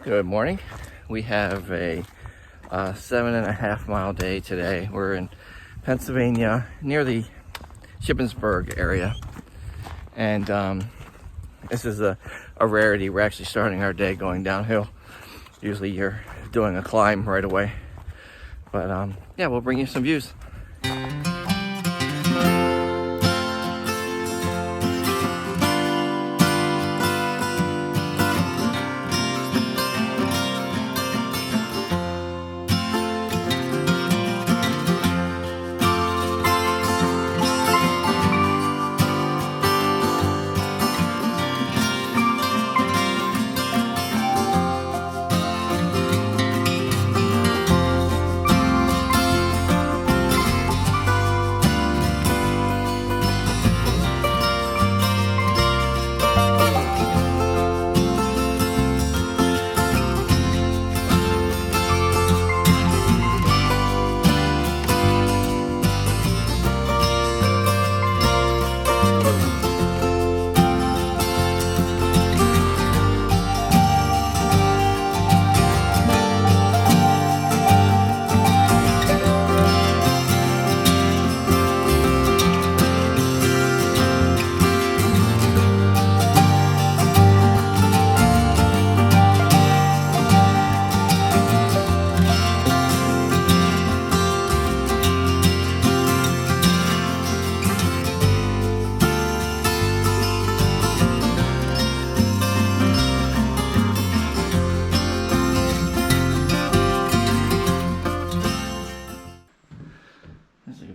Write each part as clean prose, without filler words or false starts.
Good morning. We have a 7.5 mile day today. We're in Pennsylvania near the Shippensburg area. And this is a rarity. We're actually starting our day going downhill. Usually you're doing a climb right away. But yeah, we'll bring you some views.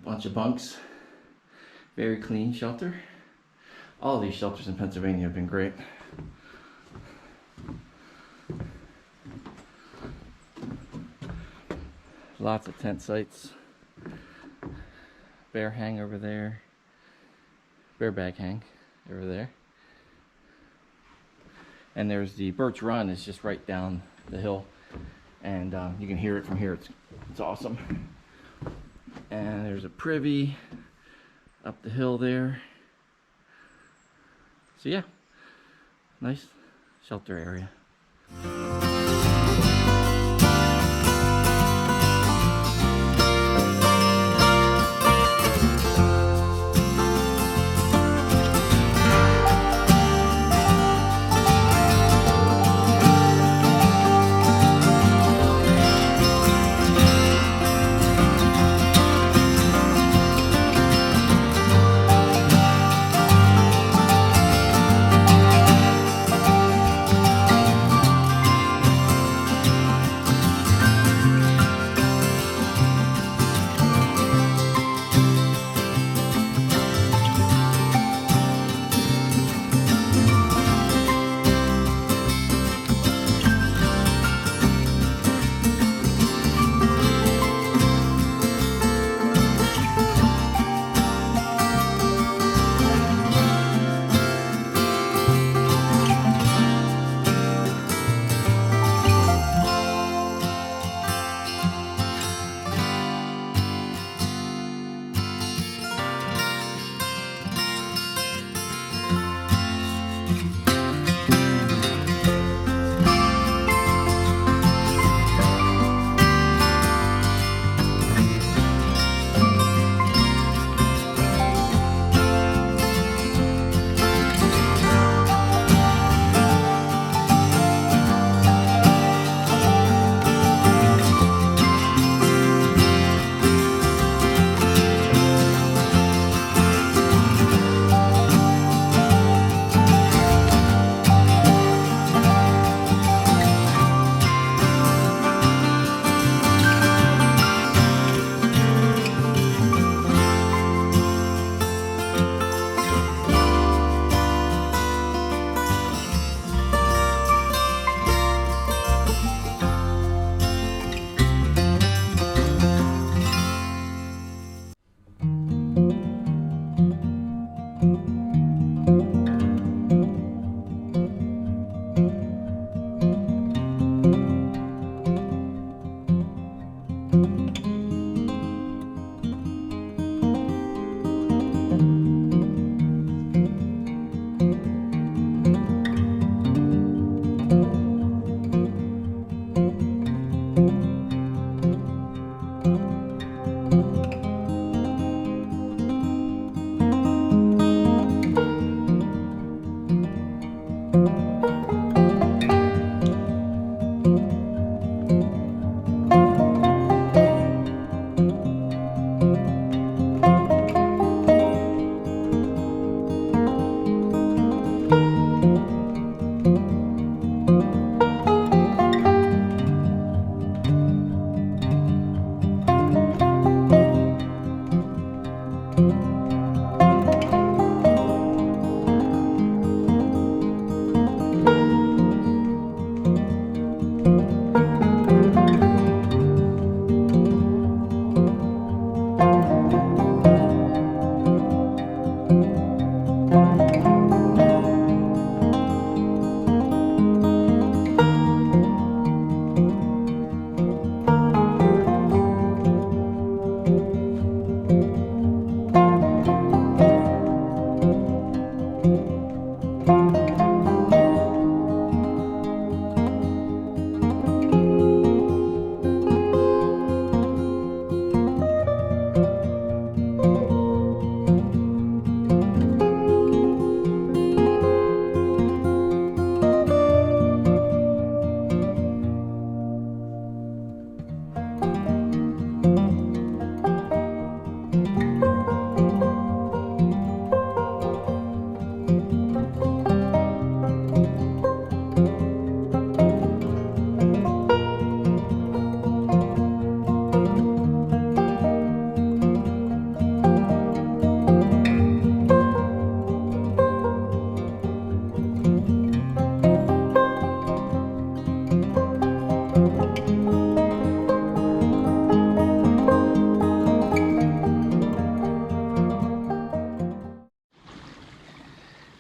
Bunch of bunks, very clean shelter. All of these shelters in Pennsylvania have been great. Lots of tent sites. Bear hang over there. Bear bag hang over there. And there's the Birch Run is just right down the hill, and you can hear it from here. It's awesome. And there's a privy up the hill there. So yeah, nice shelter area.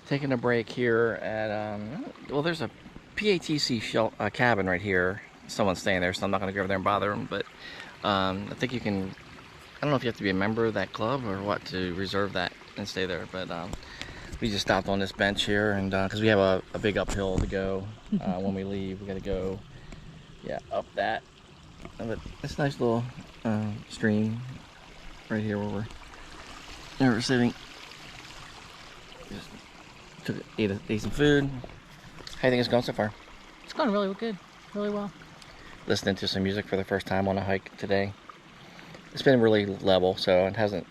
Taking a break here at, well, there's a PATC cabin right here. Someone's staying there, so I'm not going to go over there and bother them, but I think you can, I don't know if you have to be a member of that club or what to reserve that and stay there, but we just stopped on this bench here, and because we have a big uphill to go when we leave. We got to go, yeah, up that. But it's a nice little stream right here where we're sitting. Just ate some food. How do you think it's going so far? It's going really good, really well. Listening to some music for the first time on a hike today. It's been really level, so it hasn't.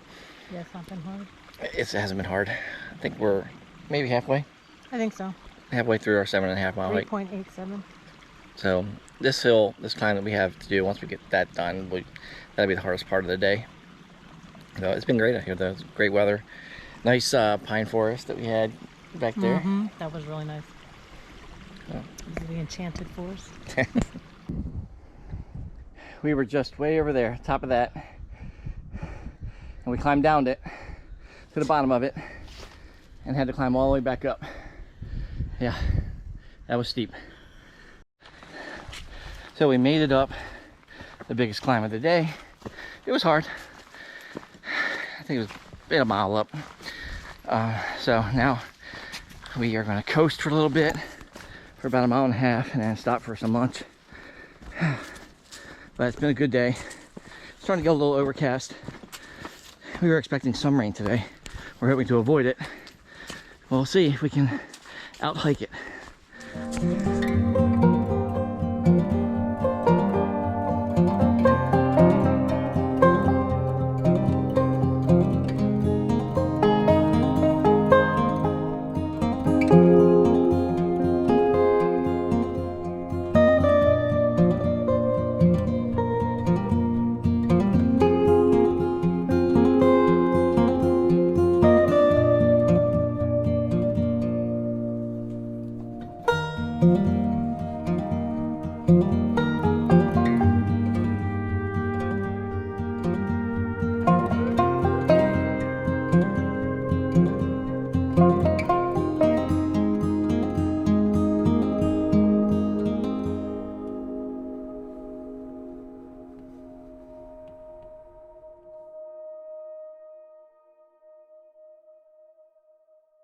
Yeah, it's not been hard. It hasn't been hard. I think we're maybe halfway. I think so. Halfway through our 7.5 mile hike. 3.87. So this hill, this climb that we have to do, once we get that done, that'll be the hardest part of the day. So it's been great out here though. It's great weather. Nice pine forest that we had back there. Mm-hmm. That was really nice. Oh. This is the enchanted forest. We were just way over there, top of that, and we climbed down it to the bottom of it and had to climb all the way back up. Yeah, that was steep. So we made it up the biggest climb of the day. It was hard. I think it was about a mile up. So now we are going to coast for a little bit for about 1.5 miles and then stop for some lunch. But it's been a good day. It's starting to get a little overcast. We were expecting some rain today. We're hoping to avoid it. We'll see if we can out hike it.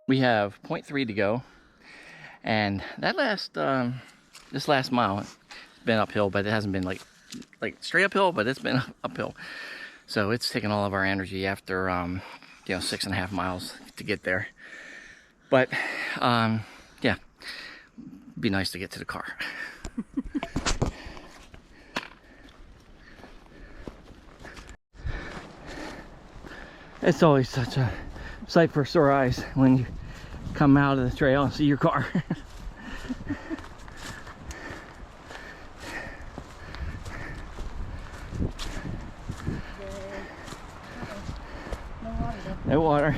We have 0.3 to go, and that this last mile has been uphill, but it hasn't been like straight uphill, but it's been uphill. So it's taken all of our energy after 6.5 miles to get there. But yeah, it'd be nice to get to the car. It's always such a sight for sore eyes when you come out of the trail and see your car. No water.